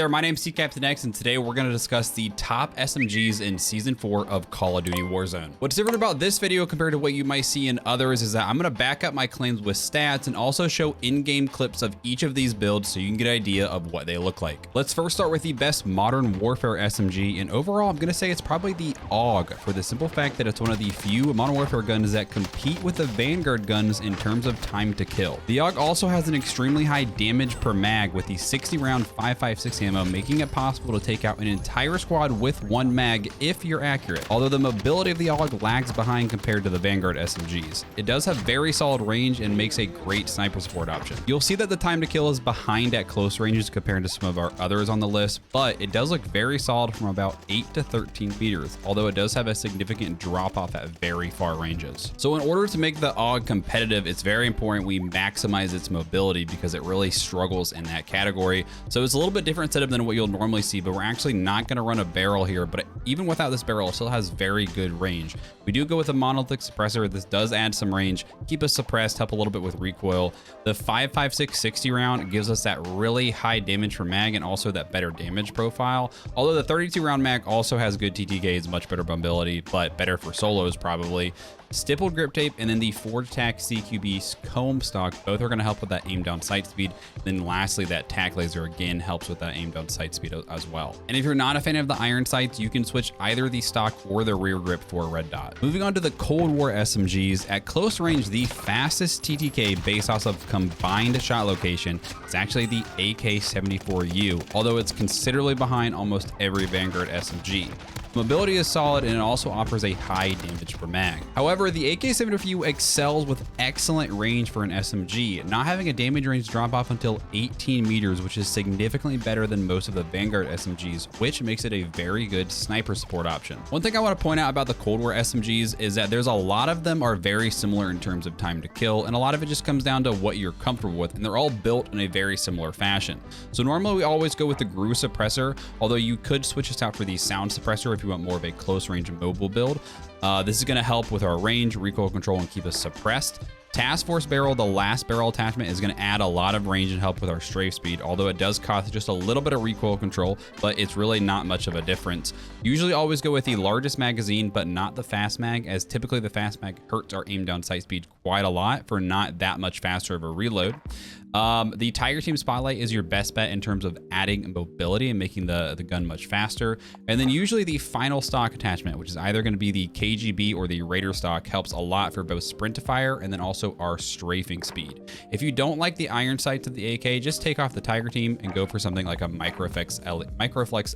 there, my name's TCaptainX, and today we're going to discuss the top SMGs in Season 4 of Call of Duty Warzone. What's different about this video compared to what you might see in others is that I'm going to back up my claims with stats and also show in-game clips of each of these builds so you can get an idea of what they look like. Let's first start with the best modern warfare SMG, and overall I'm going to say it's probably the AUG for the simple fact that it's one of the few modern warfare guns that compete with the Vanguard guns in terms of time to kill. The AUG also has an extremely high damage per mag with the 60 round 5.56 ammo, making it possible to take out an entire squad with one mag if you're accurate, although the mobility of the AUG lags behind compared to the Vanguard SMGs. It does have very solid range and makes a great sniper support option. You'll see that the time to kill is behind at close ranges compared to some of our others on the list, but it does look very solid from about 8 to 13 meters, although it does have a significant drop off at very far ranges. So in order to make the AUG competitive, it's very important we maximize its mobility because it really struggles in that category. So it's a little bit different setup than what you'll normally see, but we're actually not going to run a barrel here. But even without this barrel, it still has very good range. We do go with a monolithic suppressor. This does add some range, keep us suppressed, help a little bit with recoil. The 5.56 60 round gives us that really high damage per mag and also that better damage profile. Although the 32 round mag also has good TTKs, much better mobility, but better for solos probably. Stippled grip tape and then the Forge Tac CQB comb stock, both are going to help with that aim down sight speed. Then lastly, that tac laser again helps with that aim down sight speed as well. And if you're not a fan of the iron sights, you can switch either the stock or the rear grip for a red dot. Moving on to the Cold War SMGs, at close range, the fastest TTK based off of combined shot location is actually the AK-74U, although it's considerably behind almost every Vanguard SMG. Mobility is solid and it also offers a high damage per mag. However, the AK-74U excels with excellent range for an SMG, not having a damage range drop off until 18 meters, which is significantly better than most of the Vanguard SMGs, which makes it a very good sniper support option. One thing I want to point out about the Cold War SMGs is that there's a lot of them are very similar in terms of time to kill, and a lot of it just comes down to what you're comfortable with, and they're all built in a very similar fashion. So normally we always go with the GRU suppressor, although you could switch this out for the sound suppressor if you want more of a close range mobile build. This is going to help with our range, recoil control, and keep us suppressed. Task Force barrel, the last barrel attachment, is going to add a lot of range and help with our strafe speed, although it does cost just a little bit of recoil control, but it's really not much of a difference. Usually always go with the largest magazine, but not the fast mag, as typically the fast mag hurts our aim down sight speed quite a lot for not that much faster of a reload. The Tiger Team Spotlight is your best bet in terms of adding mobility and making the gun much faster. And then usually the final stock attachment, which is either going to be the KGB or the Raider stock, helps a lot for both sprint to fire and then also our strafing speed. If you don't like the iron sights of the AK, just take off the Tiger Team and go for something like a Microflex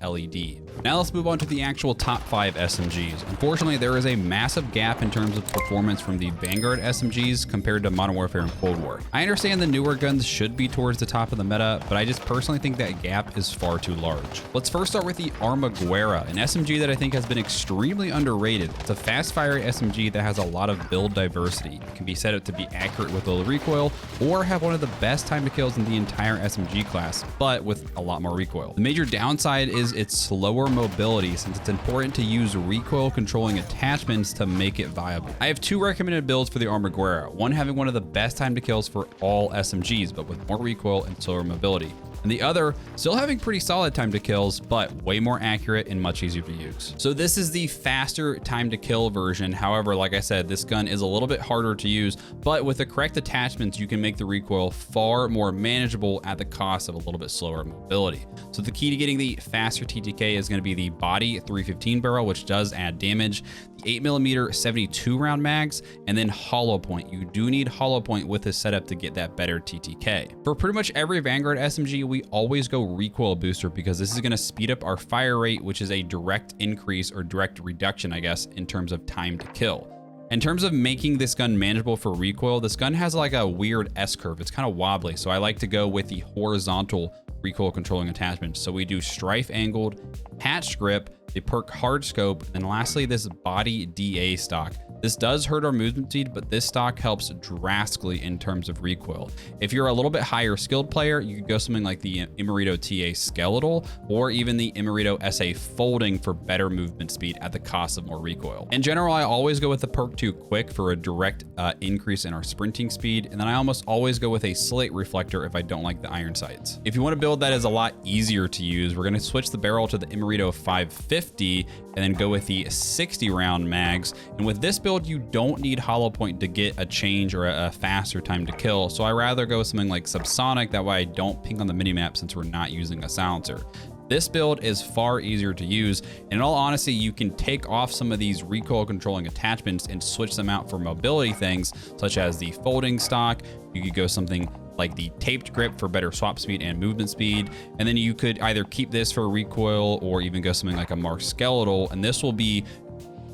LED. Now let's move on to the actual top 5 SMGs. Unfortunately, there is a massive gap in terms of performance from the Vanguard SMGs compared to Modern Warfare and Cold War. I understand the newer guns should be towards the top of the meta, but I just personally think that gap is far too large. Let's first start with the Armaguerra, an SMG that I think has been extremely underrated. It's a fast-fire SMG that has a lot of build diversity. It can be set up to be accurate with low recoil or have one of the best time to kills in the entire SMG class, but with a lot more recoil. The major downside is its slower mobility, since it's important to use recoil controlling attachments to make it viable. I have 2 recommended builds for the Armaguerra, one having one of the best time to kills for all SMGs, but with more recoil and slower mobility, and the other still having pretty solid time to kills, but way more accurate and much easier to use. So this is the faster time to kill version. However, like I said, this gun is a little bit harder to use, but with the correct attachments, you can make the recoil far more manageable at the cost of a little bit slower mobility. So the key to getting the faster TTK is going to be the body 315 barrel, which does add damage, the 8mm 72 round mags, and then hollow point. You do need hollow point with this setup to get that better TTK. For pretty much every Vanguard SMG, we always go recoil booster because this is going to speed up our fire rate, which is a direct increase or direct reduction, I guess, in terms of time to kill. In terms of making this gun manageable for recoil, this gun has like a weird S-curve. It's kind of wobbly, so I like to go with the horizontal recoil controlling attachment. So we do strife angled, hatch grip, the perk hard scope, and lastly this body DA stock. This does hurt our movement speed, but this stock helps drastically in terms of recoil. If you're a little bit higher skilled player, you could go something like the Immerito TA Skeletal or even the Immerito SA Folding for better movement speed at the cost of more recoil. In general, I always go with the perk 2 Quick for a direct increase in our sprinting speed, and then I almost always go with a Slate Reflector if I don't like the iron sights. If you want to build that is a lot easier to use, we're going to switch the barrel to the Immerito 550 and then go with the 60 round mags. And with this build, you don't need hollow point to get a change or a faster time to kill. So I rather go with something like subsonic. That way I don't ping on the minimap since we're not using a silencer. This build is far easier to use, and in all honesty, you can take off some of these recoil controlling attachments and switch them out for mobility things, such as the folding stock. You could go something like the taped grip for better swap speed and movement speed, and then you could either keep this for recoil or even go something like a marked skeletal, and this will be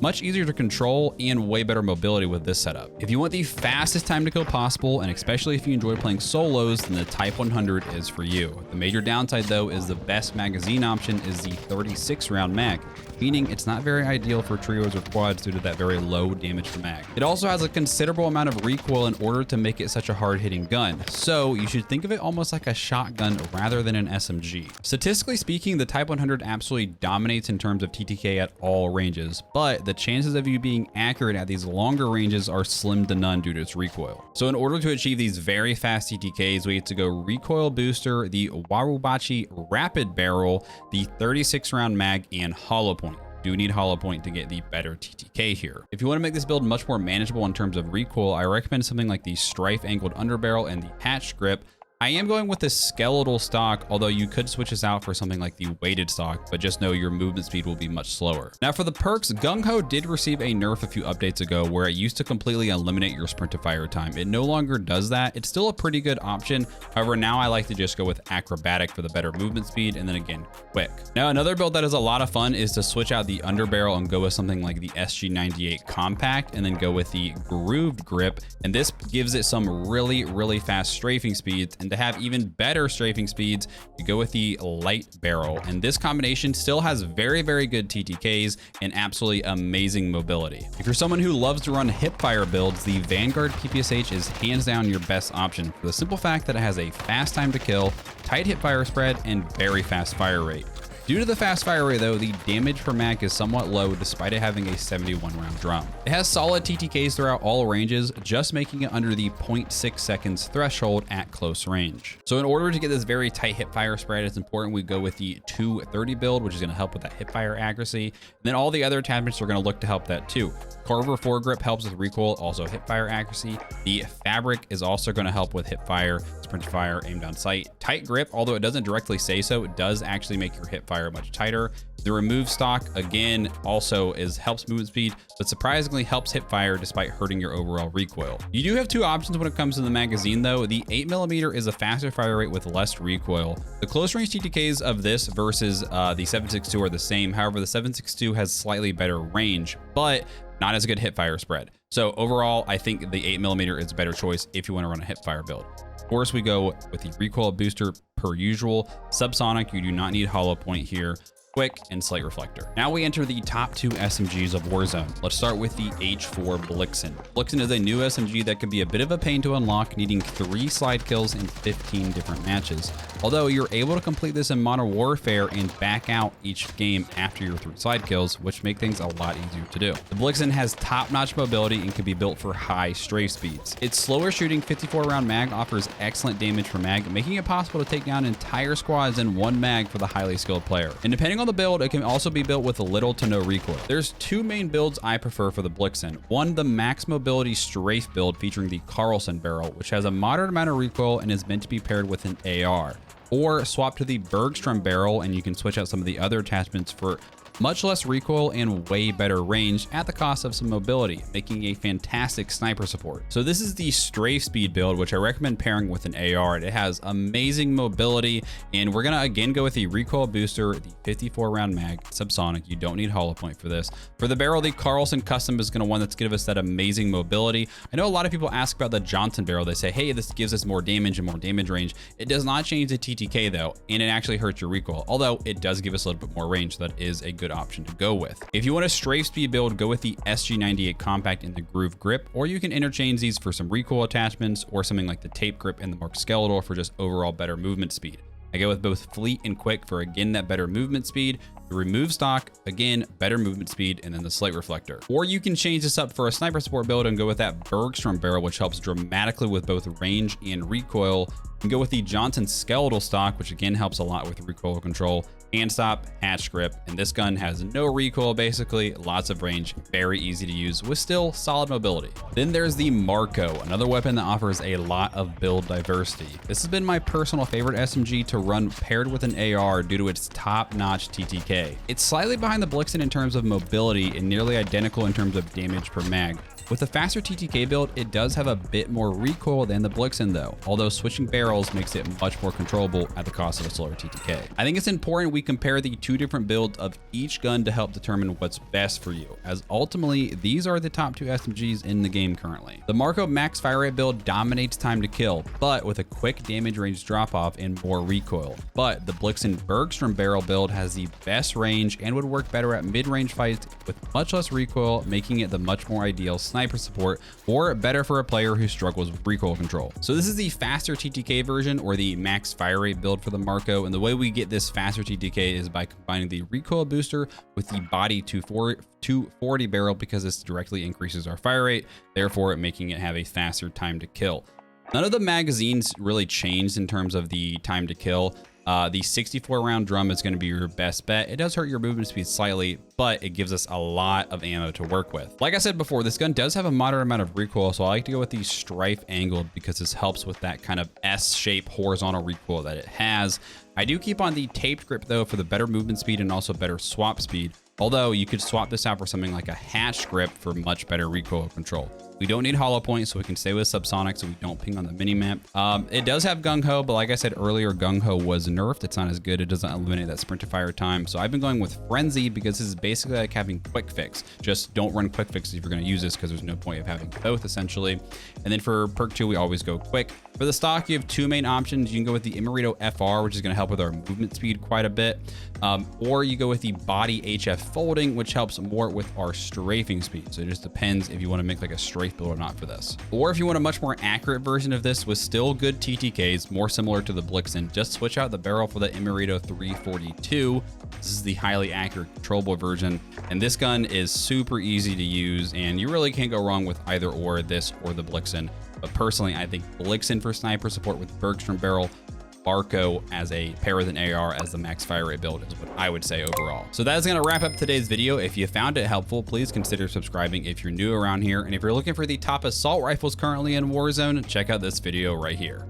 much easier to control and way better mobility with this setup. If you want the fastest time to kill possible, and especially if you enjoy playing solos, then the Type 100 is for you. The major downside though is the best magazine option is the 36 round mag, meaning it's not very ideal for trios or quads due to that very low damage per mag. It also has a considerable amount of recoil in order to make it such a hard hitting gun. So you should think of it almost like a shotgun rather than an SMG. Statistically speaking, the Type 100 absolutely dominates in terms of TTK at all ranges, but the chances of you being accurate at these longer ranges are slim to none due to its recoil. So in order to achieve these very fast TTKs, we have to go recoil booster, the Warubachi rapid barrel, the 36 round mag, and hollow point. Do need hollow point to get the better TTK here. If you want to make this build much more manageable in terms of recoil, I recommend something like the strife angled underbarrel and the patch grip. I am going with the skeletal stock, although you could switch this out for something like the weighted stock, but just know your movement speed will be much slower. Now for the perks, Gung Ho did receive a nerf a few updates ago where it used to completely eliminate your sprint to fire time. It no longer does that. It's still a pretty good option. However, now I like to just go with acrobatic for the better movement speed, and then again, quick. Now another build that is a lot of fun is to switch out the underbarrel and go with something like the SG98 compact, and then go with the grooved grip. And this gives it some really fast strafing speeds, and to have even better strafing speeds, you go with the light barrel. And this combination still has very good TTKs and absolutely amazing mobility. If you're someone who loves to run Hipfire builds, the Vanguard PPSH is hands down your best option for the simple fact that it has a fast time to kill, tight hipfire spread, and very fast fire rate. Due to the fast fire rate though, the damage per mag is somewhat low despite it having a 71 round drum. It has solid TTKs throughout all ranges, just making it under the 0.6 seconds threshold at close range. So in order to get this very tight hipfire spread, it's important we go with the 230 build, which is going to help with that hipfire accuracy. And then all the other attachments are going to look to help that too. Carver foregrip helps with recoil, also hipfire accuracy. The fabric is also going to help with hipfire, sprint to fire, aim down sight. Tight grip, although it doesn't directly say so, it does actually make your hipfire much tighter. The remove stock again also helps movement speed, but surprisingly helps hipfire despite hurting your overall recoil. You do have two options when it comes to the magazine though. The 8mm is a faster fire rate with less recoil. The close range TTKs of this versus the 7.62 are the same. However, the 7.62 has slightly better range, but not as good hipfire spread. So overall, I think the 8mm is a better choice if you want to run a hipfire build. Of course, we go with the recoil booster per usual. Subsonic, you do not need hollow point here. Quick and Slate Reflector. Now we enter the top 2 SMGs of Warzone. Let's start with the H4 Blixen. Blixen is a new SMG that can be a bit of a pain to unlock, needing 3 slide kills in 15 different matches. Although you're able to complete this in Modern Warfare and back out each game after your 3 slide kills, which make things a lot easier to do. The Blixen has top-notch mobility and can be built for high strafe speeds. Its slower shooting 54 round mag offers excellent damage per mag, making it possible to take down entire squads in 1 mag for the highly skilled player. And depending on the build, it can also be built with little to no recoil. There's 2 main builds I prefer for the Blixen. One, the max mobility strafe build featuring the Carlson barrel, which has a moderate amount of recoil and is meant to be paired with an AR. Or swap to the Bergstrom barrel and you can switch out some of the other attachments for much less recoil and way better range at the cost of some mobility, making a fantastic sniper support. So this is the strafe speed build, which I recommend pairing with an AR. It has amazing mobility, and we're gonna again go with the recoil booster, the 54 round mag, subsonic. You don't need hollow point for this. For the barrel, the Carlson custom is gonna one that's give us that amazing mobility. I know a lot of people ask about the Johnson barrel. They say, hey, this gives us more damage and more damage range. It does not change the TTK though, and it actually hurts your recoil, although it does give us a little bit more range. So that is a good good option to go with. If you want a strafe speed build, go with the SG98 Compact in the Groove Grip, or you can interchange these for some recoil attachments or something like the Tape Grip and the Mark Skeletal for just overall better movement speed. I go with both Fleet and Quick for, again, that better movement speed. The Remove Stock, again, better movement speed, and then the Slate Reflector. Or you can change this up for a sniper support build and go with that Bergstrom barrel, which helps dramatically with both range and recoil. You can go with the Johnson Skeletal Stock, which again helps a lot with recoil control. Hand stop, hatch grip, and this gun has no recoil basically, lots of range, very easy to use with still solid mobility. Then there's the Marco, another weapon that offers a lot of build diversity. This has been my personal favorite SMG to run paired with an AR due to its top-notch TTK. It's slightly behind the Blixen in terms of mobility and nearly identical in terms of damage per mag. With a faster TTK build, it does have a bit more recoil than the Blixen though, although switching barrels makes it much more controllable at the cost of a slower TTK. I think it's important we compare the two different builds of each gun to help determine what's best for you, as ultimately these are the top two SMGs in the game currently. The Marco max fire rate build dominates time to kill, but with a quick damage range drop off and more recoil. But the Blixen Bergstrom barrel build has the best range and would work better at mid-range fights with much less recoil, making it the much more ideal sniper support, or better for a player who struggles with recoil control. So this is the faster TTK version, or the max fire rate build for the Marco, and the way we get this faster TTK is by combining the recoil booster with the body 240 barrel, because this directly increases our fire rate, therefore making it have a faster time to kill. None of the magazines really changed in terms of the time to kill. The 64 round drum is going to be your best bet. It does hurt your movement speed slightly, but it gives us a lot of ammo to work with. Like I said before, this gun does have a moderate amount of recoil, so I like to go with the Strife Angled because this helps with that kind of S-shaped horizontal recoil that it has. I do keep on the Taped Grip though for the better movement speed and also better swap speed, although you could swap this out for something like a Hatch Grip for much better recoil control. We don't need hollow point, so we can stay with subsonic so we don't ping on the minimap. It does have Gung Ho, but like I said earlier, Gung Ho was nerfed. It's not as good. It doesn't eliminate that sprint to fire time. So I've been going with Frenzy because this is basically like having Quick Fix. Just don't run Quick Fix if you're going to use this, because there's no point of having both essentially. And then for perk 2, we always go Quick. For the stock, you have two main options. You can go with the Immorito FR, which is going to help with our movement speed quite a bit. Or you go with the Body HF Folding, which helps more with our strafing speed. So it just depends if you want to make like a strafe build or not for this. Or if you want a much more accurate version of this with still good TTKs, more similar to the Blixen, just switch out the barrel for the Immorito 342. This is the highly accurate controllable version. And this gun is super easy to use, and you really can't go wrong with either or this or the Blixen. But personally, I think Blixen for sniper support with Bergstrom barrel, Marco as a pair with an AR as the max fire rate build is what I would say overall. So that's going to wrap up today's video. If you found it helpful, please consider subscribing if you're new around here. And if you're looking for the top assault rifles currently in Warzone, check out this video right here.